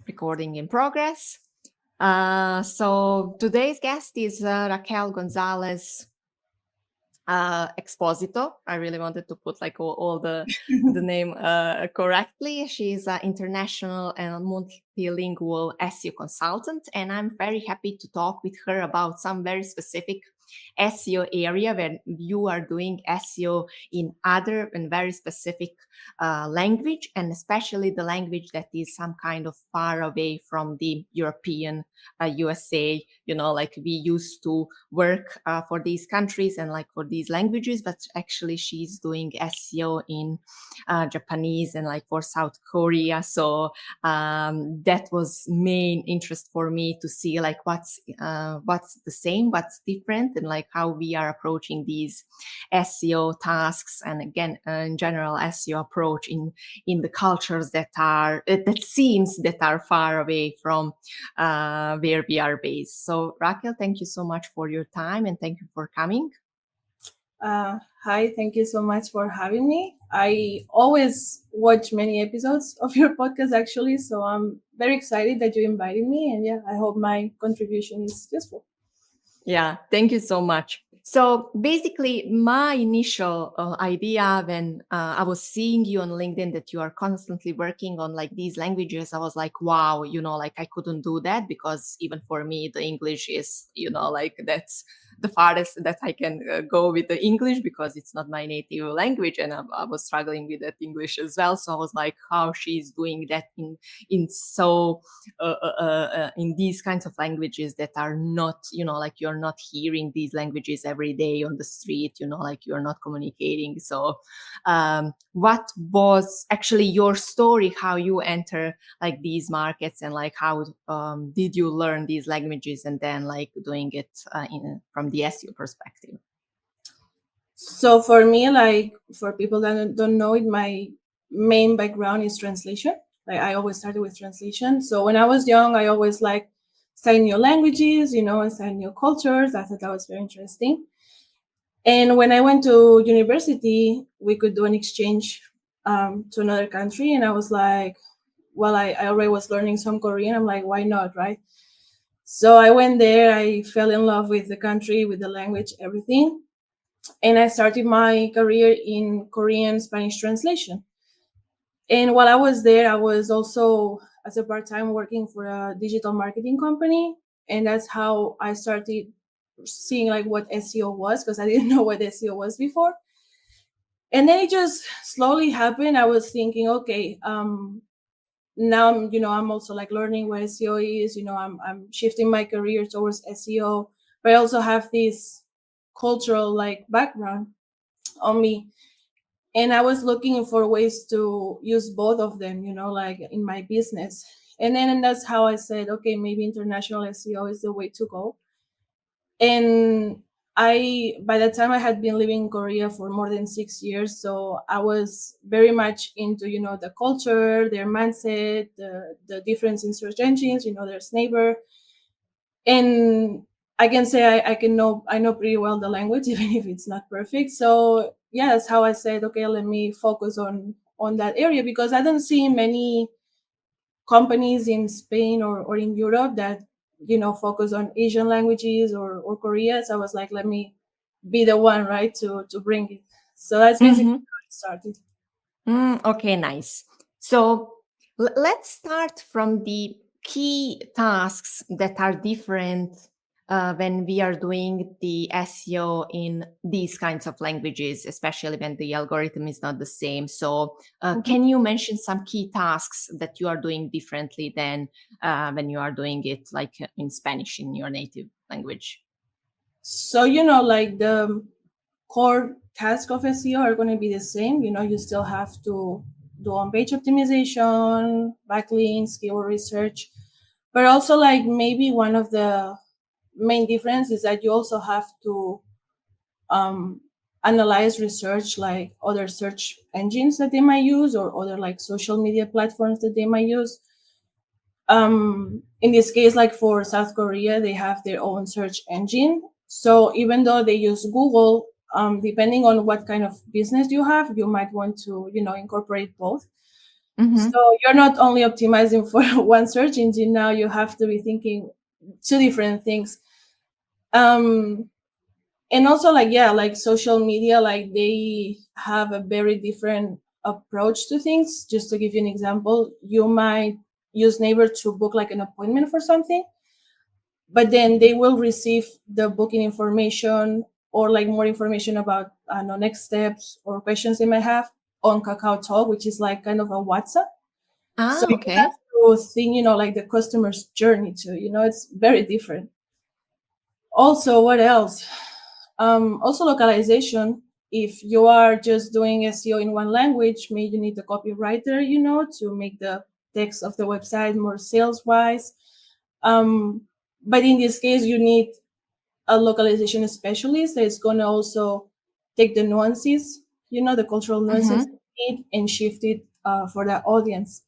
Recording in progress. So today's guest is Raquel González Expósito. I really wanted to put like all the name correctly. She's an international and multilingual SEO consultant, and I'm very happy to talk with her about some very specific SEO area where you are doing SEO in other and very specific language, and especially the language that is some kind of far away from the European USA. Like we used to work for these countries and like for these languages, but actually she's doing SEO in Japanese and like for South Korea. So that was main interest for me to see like what's the same, what's different, and like how we are approaching these SEO tasks, and again in general SEO approach in the cultures that are far away from where we are based. So Raquel, thank you so much for your time and thank you for coming. Hi, thank you so much for having me. I always watch many episodes of your podcast actually, so I'm very excited that you invited me, and yeah, I hope my contribution is useful. Yeah, thank you so much. So basically, my initial idea when I was seeing you on LinkedIn that you are constantly working on like these languages, I was like, wow, like I couldn't do that because even for me, the English is, like that's the farthest that I can go with the English because it's not my native language, and I was struggling with that English as well. So I was like, how she's doing that in so in these kinds of languages that are not, like you're not hearing these languages every day on the street, like you're not communicating. So what was actually your story, how you enter like these markets, and like how did you learn these languages and then like doing it from the SEO perspective? So for me, like for people that don't know it, my main background is translation. Like I always started with translation. So when I was young, I always like studying new languages, and studying new cultures. I thought that was very interesting. And when I went to university, we could do an exchange to another country. And I was like, well, I already was learning some Korean. I'm like, why not, right? So I went there. I fell in love with the country, with the language, everything. And I started my career in Korean Spanish translation. And while I was there, I was also as a part-time working for a digital marketing company. And that's how I started seeing like what SEO was, because I didn't know what SEO was before. And then it just slowly happened. I was thinking, okay, now I'm also like learning what SEO is. I'm shifting my career towards SEO, but I also have this cultural like background on me, and I was looking for ways to use both of them, like in my business. And that's how I said, okay, maybe international SEO is the way to go. And by the time I had been living in Korea for more than 6 years, so I was very much into, the culture, their mindset, the difference in search engines, there's neighbor. And I can say I know pretty well the language, even if it's not perfect. So yeah, that's how I said, okay, let me focus on that area, because I don't see many companies in Spain or in Europe that focus on Asian languages or Korea. So I was like, let me be the one, right, to bring it. So that's basically how it started. Okay, nice. So let's start from the key tasks that are different when we are doing the SEO in these kinds of languages, especially when the algorithm is not the same. So can you mention some key tasks that you are doing differently than when you are doing it like in Spanish, in your native language? So like the core tasks of SEO are going to be the same. You still have to do on-page optimization, backlinks, keyword research, but also like maybe one of the main difference is that you also have to analyze research like other search engines that they might use, or other like social media platforms that they might use. In this case, like for South Korea, they have their own search engine. So even though they use Google, depending on what kind of business you have, you might want to, incorporate both. So you're not only optimizing for one search engine, now you have to be thinking two different things. And also, like, yeah, like social media, like they have a very different approach to things. Just to give you an example, you might use Neighbor to book like an appointment for something, but then they will receive the booking information or like more information about next steps or questions they might have on Kakao Talk, which is like kind of a WhatsApp. So you Okay. have to think, like the customer's journey too. It's very different. Also, what else? Also, localization. If you are just doing SEO in one language, maybe you need a copywriter, to make the text of the website more sales-wise. But in this case, you need a localization specialist that is going to also take the nuances, the cultural nuances you need, and shift it for that audience.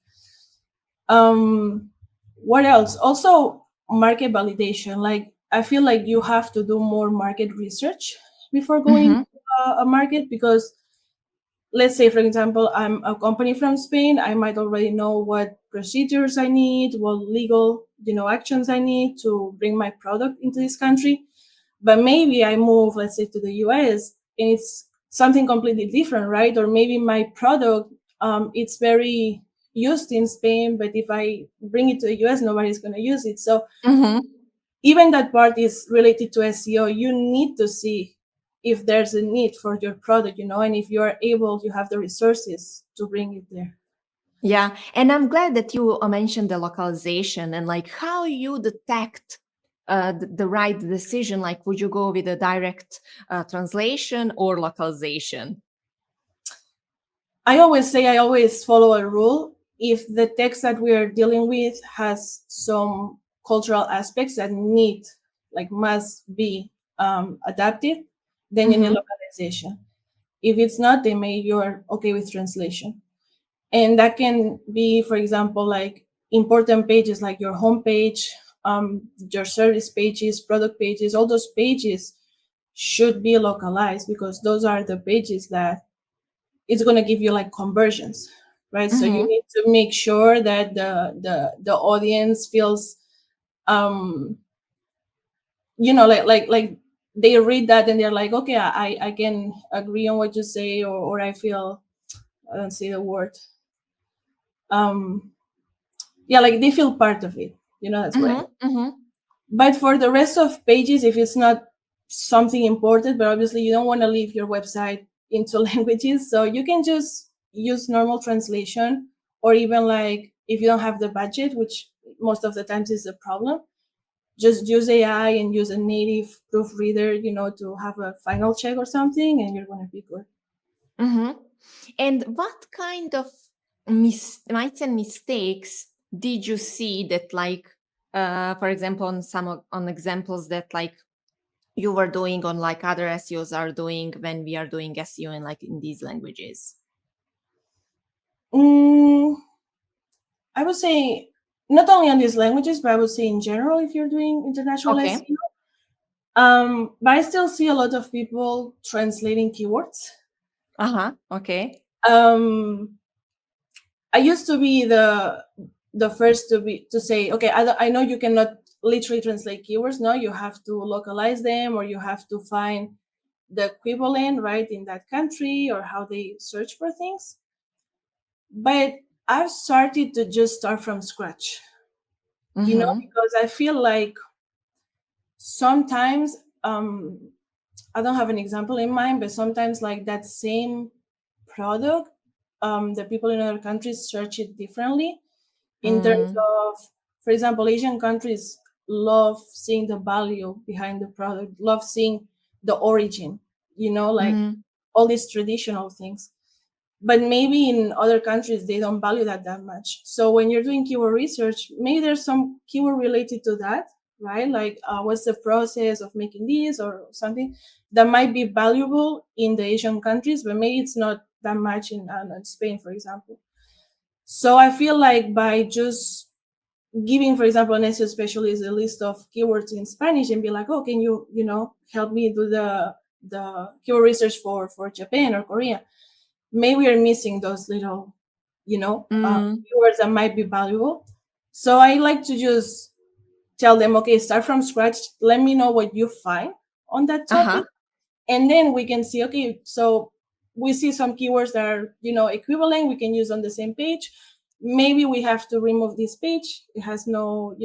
What else? Also, market validation. Like, I feel like you have to do more market research before going to a market, because let's say, for example, I'm a company from Spain. I might already know what procedures I need, what legal, actions I need to bring my product into this country. But maybe I move, let's say, to the US, and it's something completely different, right? Or maybe my product, it's very used in Spain, but if I bring it to the US, nobody's going to use it. So even that part is related to SEO. You need to see if there's a need for your product, and if you're able, you have the resources to bring it there. Yeah. And I'm glad that you mentioned the localization and like how you detect the right decision. Like, would you go with a direct translation or localization? I always say I always follow a rule. If the text that we are dealing with has some cultural aspects that must be adapted, then you need localization. If it's not, then maybe you're okay with translation. And that can be, for example, like important pages like your homepage, your service pages, product pages. All those pages should be localized, because those are the pages that it's going to give you like conversions, right? So you need to make sure that the audience feels like they read that and they're like, okay, I can agree on what you say, or I feel, I don't say the word, like they feel part of it, that's right. But for the rest of pages, if it's not something important, but obviously you don't want to leave your website into languages, so you can just use normal translation, or even like if you don't have the budget, which most of the times is a problem, just use AI and use a native proofreader, to have a final check or something, and you're going to be good. And what kind of might and mistakes did you see that, like, for example, on examples that like you were doing on like other SEOs are doing when we are doing SEO in these languages? I would say not only on these languages, but I would say in general, if you're doing international SEO. But I still see a lot of people translating keywords. Okay. I used to be the first to say, okay, I know you cannot literally translate keywords. No, you have to localize them, or you have to find the equivalent, right, in that country, or how they search for things. But I've started to just start from scratch, because I feel like sometimes, I don't have an example in mind, but sometimes like that same product, the people in other countries search it differently in terms of, for example, Asian countries love seeing the value behind the product, love seeing the origin, like all these traditional things. But maybe in other countries, they don't value that much. So when you're doing keyword research, maybe there's some keyword related to that, right? Like, what's the process of making this or something that might be valuable in the Asian countries, but maybe it's not that much in Spain, for example. So I feel like by just giving, for example, an SEO specialist a list of keywords in Spanish and be like, oh, can you, help me do the keyword research for Japan or Korea? Maybe we're missing those little keywords that might be valuable. So I like to just tell them, okay, start from scratch. Let me know what you find on that topic. And then we can see, okay, so we see some keywords that are, equivalent, we can use on the same page. Maybe we have to remove this page. It has no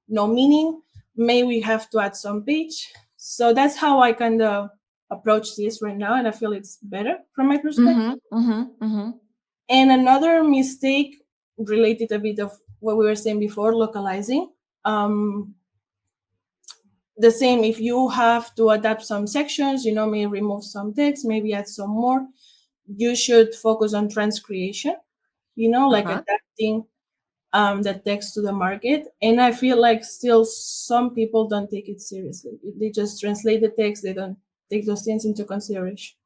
meaning. Maybe we have to add some page. So that's how I kind of approach this right now. And I feel it's better from my perspective. And another mistake related a bit of what we were saying before, localizing. The same, if you have to adapt some sections, maybe remove some text, maybe add some more, you should focus on transcreation, like adapting the text to the market. And I feel like still some people don't take it seriously. They just translate the text, they don't take those things into consideration.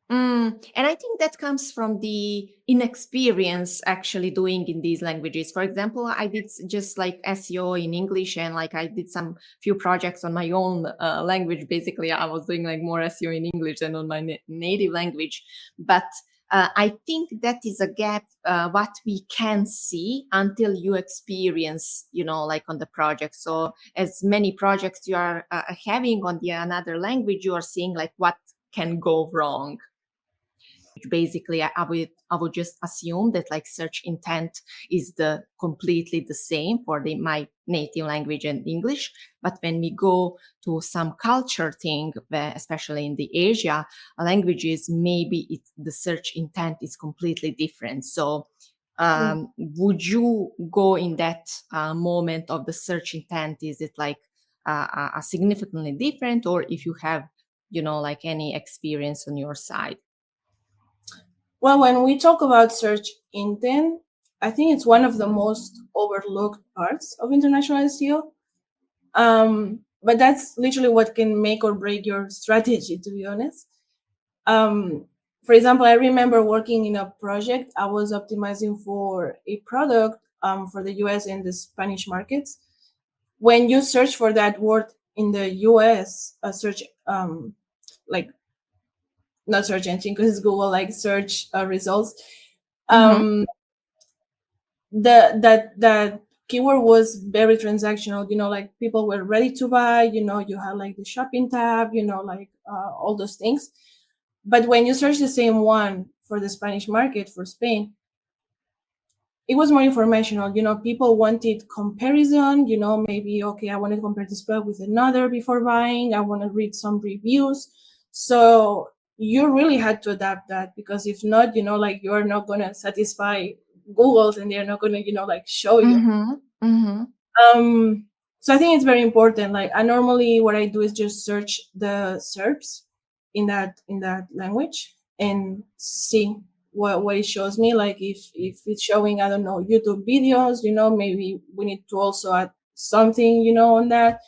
And I think that comes from the inexperience actually doing in these languages. For example, I did just like SEO in English, and like I did some few projects on my own language. Basically, I was doing like more SEO in English than on my native language. But I think that is a gap what we can see until you experience, like on the project. So as many projects you are having on the another language, you are seeing like what can go wrong. Basically, I would just assume that like search intent is completely the same for my native language and English. But when we go to some culture thing, especially in the Asia languages, maybe the search intent is completely different. So would you go in that moment of the search intent? Is it like a significantly different, or if you have, like any experience on your side? Well, when we talk about search intent, I think it's one of the most overlooked parts of international SEO. But that's literally what can make or break your strategy, to be honest. For example, I remember working in a project. I was optimizing for a product for the US and the Spanish markets. When you search for that word in the US, search like not search engine because it's Google, like search results. That keyword was very transactional. Like people were ready to buy. You had like the shopping tab. Like all those things. But when you search the same one for the Spanish market, for Spain, it was more informational. People wanted comparison. Maybe, okay, I want to compare this product with another before buying. I want to read some reviews. So you really had to adapt that, because if not, like you're not going to satisfy Google's, and they're not going to, like show you. So I think it's very important. Like normally what I do is just search the SERPs in that language and see what it shows me. Like if it's showing, I don't know, YouTube videos, maybe we need to also add something, on that.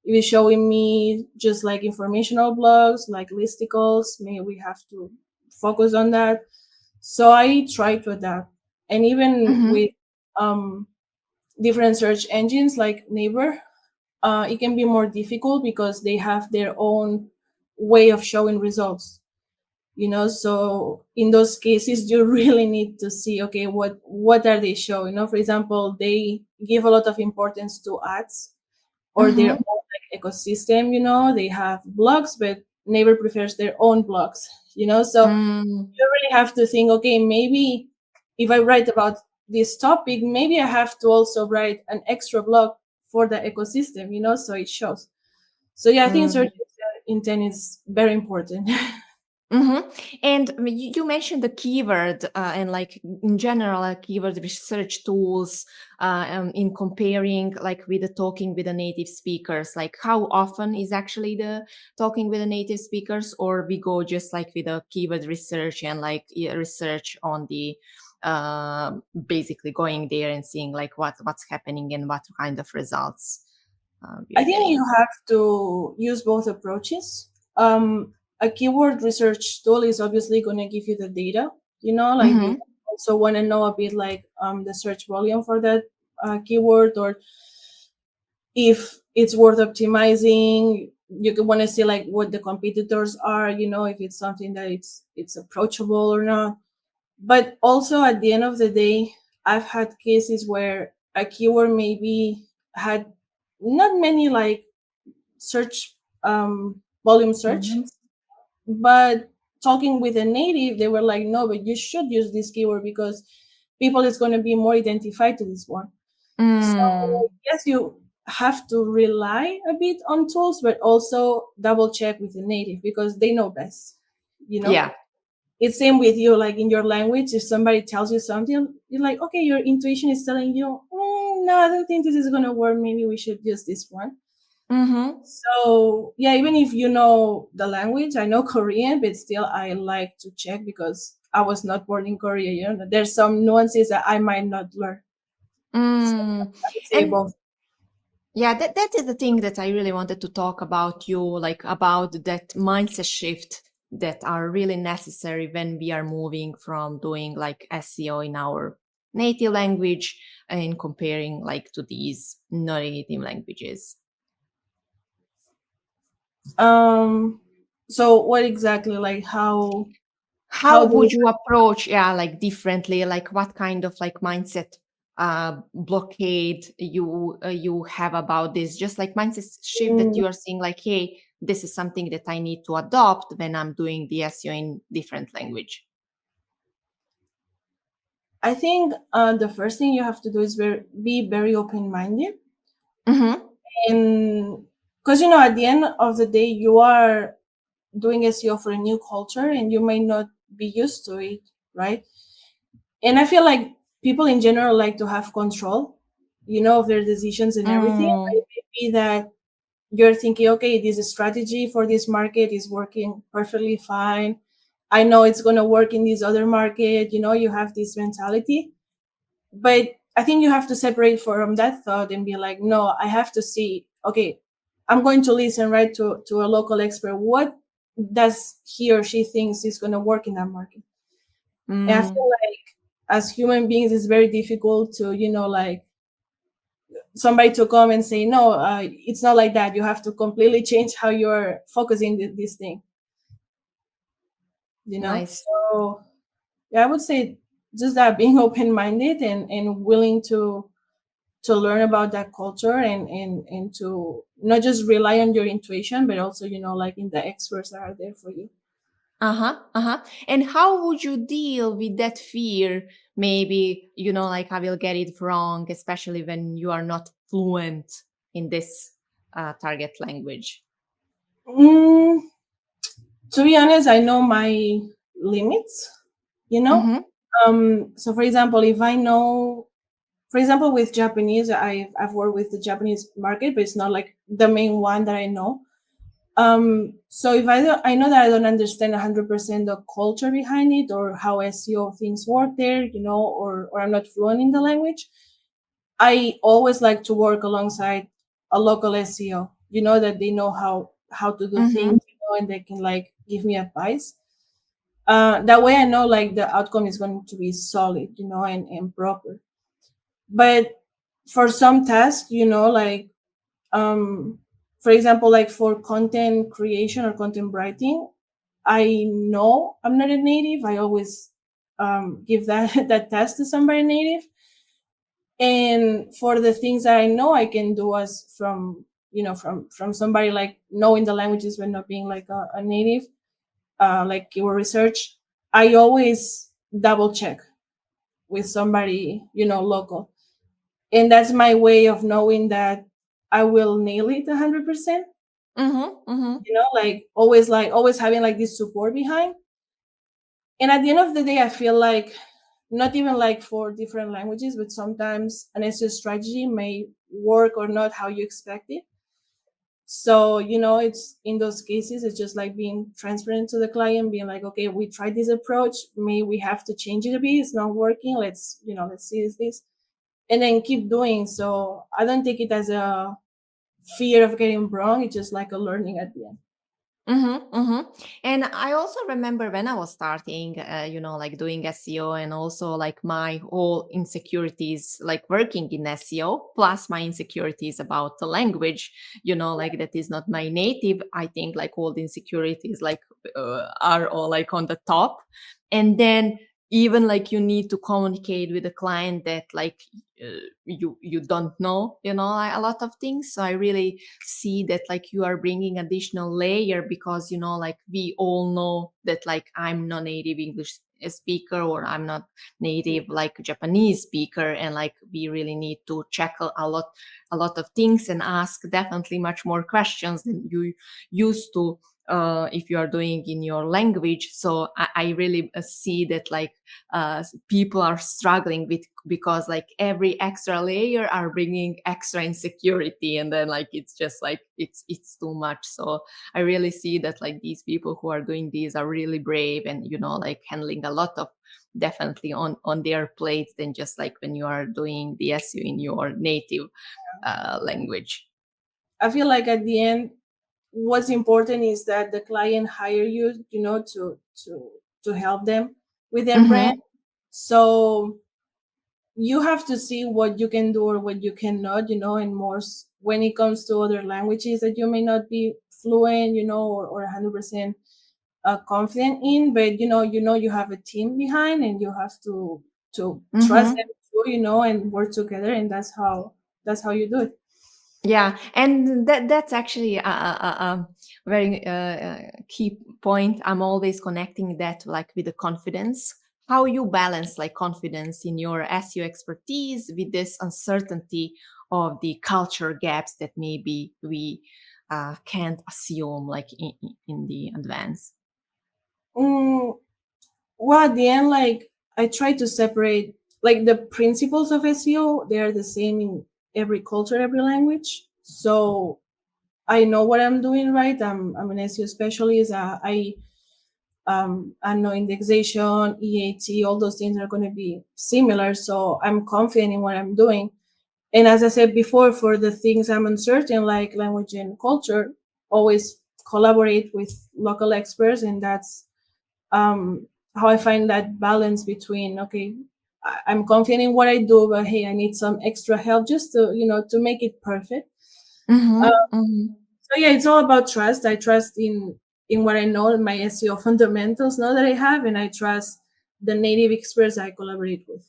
If it's showing me just like informational blogs, like listicles, maybe we have to focus on that. So I try to adapt. And even with different search engines like Neighbor, it can be more difficult because they have their own way of showing results. So in those cases, you really need to see, okay, what are they showing? For example, they give a lot of importance to ads or their own like ecosystem. They have blogs, but Neighbor prefers their own blogs. So you really have to think, okay, maybe if I write about this topic, maybe I have to also write an extra blog for the ecosystem, so it shows. So yeah, I think search intent is very important. And you mentioned the keyword and like in general, keyword research tools in comparing like with the talking with the native speakers. Like how often is actually the talking with the native speakers, or we go just like with the keyword research and like research on the basically going there and seeing like what's happening and what kind of results? I think you have to use both approaches. A keyword research tool is obviously going to give you the data, like you also want to know a bit like the search volume for that keyword, or if it's worth optimizing. You want to see like what the competitors are, if it's something that it's approachable or not. But also at the end of the day, I've had cases where a keyword maybe had not many like search volume search, Mhm. but talking with a native, they were like, no, but you should use this keyword because people is going to be more identified to this one. So Mm. yes, you have to rely a bit on tools, but also double check with the native because they know best. You know, Yeah. it's same with you. Like in your language, if somebody tells you something, you're like, okay, your intuition is telling you, no, I don't think this is gonna work. Maybe we should use this one. Mhm. So yeah, even if you know the language, I know Korean, but still I like to check because I was not born in Korea. You know, there's some nuances that I might not learn. So Mm. I would say And both. yeah, that is the thing that I really wanted to talk about you, like about that mindset shift that are really necessary when we are moving from doing like SEO in our native language and comparing like to these non-native languages. Um, so what exactly, like How how do would you approach, yeah, like differently, like what kind of like mindset blockade you have about this, just like mindset shift that mm, you are seeing like, hey, this is something that I need to adopt when I'm doing the SEO in different language. I think the first thing you have to do is be very open minded, Mm-hmm. and because you know at the end of the day you are doing SEO for a new culture and you may not be used to it, right? And I feel like people in general like to have control, you know, of their decisions and everything. Mm, It may be that you're thinking, okay, this strategy for this market is working perfectly fine. I know it's going to work in this other market. You know, you have this mentality. But I think you have to separate from that thought and be like, no, I have to see, okay, I'm going to listen, right, to a local expert. What does he or she thinks is going to work in that market? And I mm, feel like as human beings, it's very difficult to, you know, like somebody to come and say, no, it's not like that. You have to completely change how you're focusing this thing, you know? nice. So yeah, I would say just that being open minded and willing to learn about that culture and to not just rely on your intuition, but also, you know, like in the experts that are there for you. Uh-huh, uh-huh. And how would you deal with that fear? Maybe, like I will get it wrong, especially when you are not fluent in this target language. Mm, to be honest, I know my limits, you know? Mm-hmm. So for example, if I know, for example, with Japanese, I've worked with the Japanese market, but it's not like the main one that I know. So if I know that I don't understand 100% the culture behind it or how SEO things work there, you know, or I'm not fluent in the language, I always like to work alongside a local SEO, you know, that they know how to do Mm-hmm. things, you know, and they can like give me advice. That way I know like the outcome is going to be solid, you know, and proper. But for some tasks, you know, like um for example, like for content creation or content writing, I know I'm not a native. I always give that that task to somebody native. And for the things that I know I can do as from, you know, from somebody like knowing the languages but not being like a native, like keyword research, I always double check with somebody, you know, local. And that's my way of knowing that I will nail it 100%. Mm-hmm. Mm-hmm. You know, like always having like this support behind. And at the end of the day, I feel like not even like for different languages, but sometimes an SEO strategy may work or not how you expect it. So, you know, it's in those cases, it's just like being transparent to the client, being like, okay, we tried this approach, maybe we have to change it a bit. It's not working. Let's, you know, let's see this, and then keep doing. So I don't take it as a fear of getting wrong. It's just like a learning at the end. Mm-hmm, mm-hmm. And I also remember when I was starting, like doing SEO and also like my whole insecurities, like working in SEO, plus my insecurities about the language, like that is not my native. I think like all the insecurities like are all like on the top. And then even like you need to communicate with a client that like you don't know, you know, a lot of things. So I really see that like you are bringing additional layer, because you know, like we all know that like I'm not native English speaker, or I'm not native like Japanese speaker, and like we really need to check a lot of things and ask definitely much more questions than you used to if you are doing in your language. So I really see that like people are struggling with, because like every extra layer are bringing extra insecurity, and then like it's just like it's too much. So I really see that like these people who are doing these are really brave, and you know, like handling a lot of definitely on their plates than just like when you are doing the SEO in your native language. I feel like at the end, what's important is that the client hire you, you know, to help them with their brand. Mm-hmm. So you have to see what you can do or what you cannot, you know, and more when it comes to other languages that you may not be fluent, you know, or 100% confident in, but you have a team behind, and you have to trust them Mm-hmm. too, you know, and work together, and that's how you do it. Yeah, and that's actually a very key point. I'm always connecting that like with the confidence. How you balance like confidence in your SEO expertise with this uncertainty of the culture gaps that maybe we can't assume like in the advance. Mm, well, at the end, like I try to separate like the principles of SEO. They are the same in every culture, every language. So I know what I'm doing right. I'm an SEO specialist. I know indexation, EAT, all those things are going to be similar. So I'm confident in what I'm doing. And as I said before, for the things I'm uncertain, like language and culture, always collaborate with local experts, and that's um, how I find that balance between, okay, I'm confident in what I do, but hey, I need some extra help just to make it perfect. Uh, Mm-hmm. Mm-hmm. so yeah, it's all about trust. I trust in what I know, in my SEO fundamentals now that I have, and I trust the native experts I collaborate with.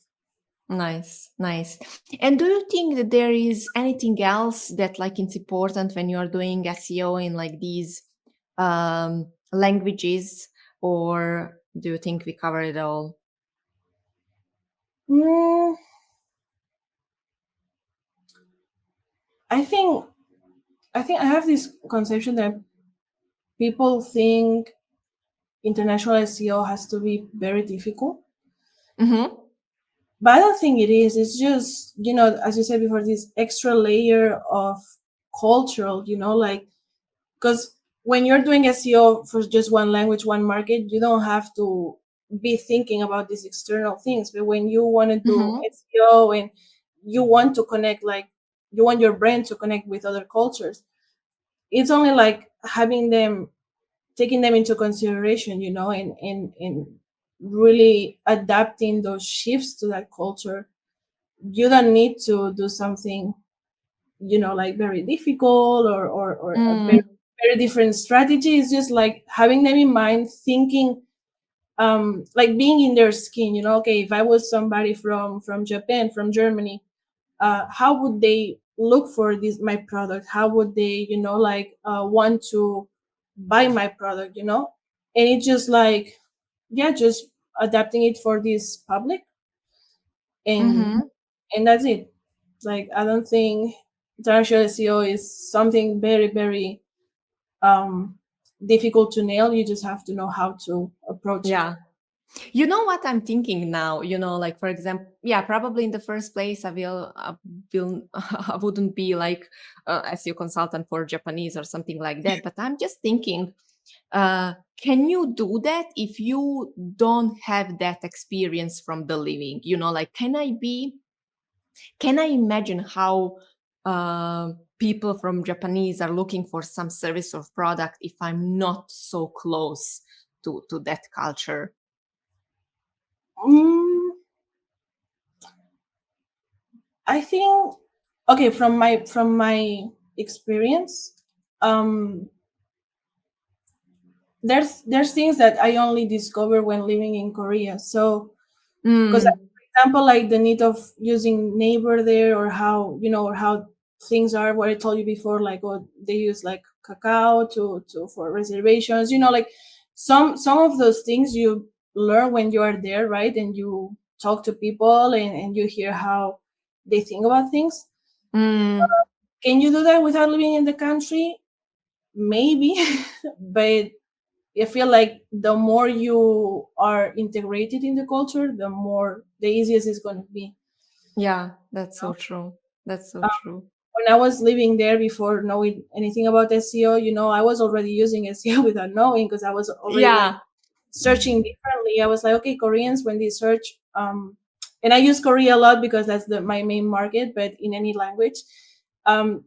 Nice, nice. And do you think that there is anything else that like it's important when you are doing SEO in like these languages, or do you think we covered it all? Mm, I think I have this conception that people think international SEO has to be very difficult, Mm-hmm. but I don't think it is. It's just, as you said before, this extra layer of cultural, like, because when you're doing SEO for just one language, one market, you don't have to be thinking about these external things. But when you want to do Mm-hmm. SEO and you want to connect, like, you want your brand to connect with other cultures, it's only like having them, taking them into consideration, and really adapting those shifts to that culture. You don't need to do something, like very difficult, or a very, Mm. very different strategy. It's just like having them in mind, thinking, like being in their skin, okay, if I was somebody from Japan, from Germany, how would they look for this my product? How would they, like, want to buy my product? And it's just like, yeah, just adapting it for this public, and Mm-hmm. and that's it. Like, I don't think international SEO is something very, very um difficult to nail. You just have to know how to approach it. Yeah. You know what I'm thinking now? You know, like for example, yeah, probably in the first place, I will, I wouldn't be like SEO consultant for Japanese or something like that. But I'm just thinking, can you do that if you don't have that experience from the living? You know, like can I imagine how people from Japanese are looking for some service or product if I'm not so close to that culture? Mm, I think, okay, from my experience, um, there's things that I only discover when living in Korea. So Because, Mm, for example, like the need of using neighbor there, or how, or how things are, what I told you before, like, oh, they use like cacao to for reservations, like some of those things you learn when you are there, right? And you talk to people, and you hear how they think about things. mm, Can you do that without living in the country? Maybe. But I feel like the more you are integrated in the culture, the easiest it's going to be. yeah, that's so true. That's so true. When I was living there before knowing anything about SEO, I was already using SEO without knowing, because I was already like Yeah. searching differently. I was like, okay, Koreans, when they search, and I use Korea a lot because that's my main market, but in any language,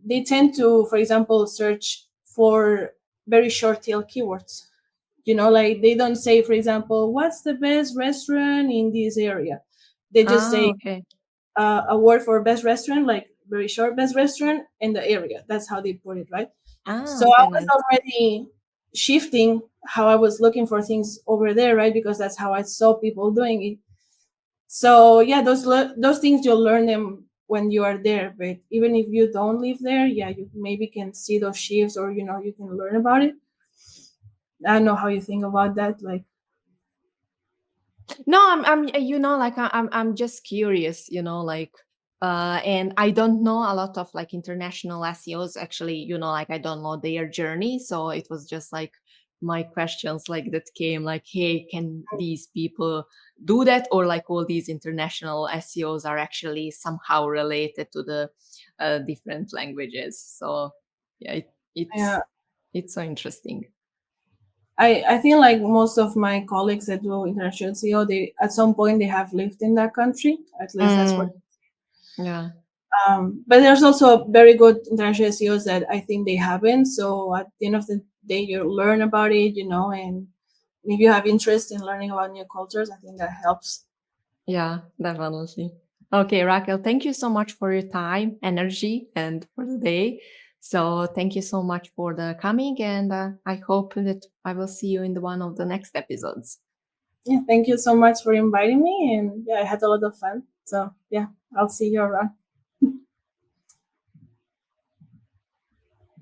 they tend to, for example, search for very short tail keywords. Like they don't say, for example, what's the best restaurant in this area. They just Ah, say okay. a word for best restaurant, like very short, best restaurant in the area. That's how they put it, right? Ah, So I okay, was nice. already shifting how I was looking for things over there, right? Because that's how I saw people doing it. So yeah, those things you'll learn them when you are there. But even if you don't live there, yeah, you maybe can see those shifts, or you can learn about it. I don't know how you think about that. Like, No, like I'm just curious, like, and I don't know a lot of like international SEOs actually, like I don't know their journey. So it was just like my questions like that came like, hey, can these people do that? Or like all these international SEOs are actually somehow related to the different languages. So yeah, yeah, it's so interesting. I think like most of my colleagues that do international SEO, they at some point they have lived in that country. At least that's what. Mm, yeah. But there's also very good international SEOs that I think they haven't. So at the end of the day, you learn about it, and if you have interest in learning about new cultures, I think that helps. Yeah, definitely. Okay, Raquel, thank you so much for your time, energy, and for the day. So thank you so much for the coming, and I hope that I will see you in the one of the next episodes. Yeah, thank you so much for inviting me, and yeah, I had a lot of fun. So yeah, I'll see you around.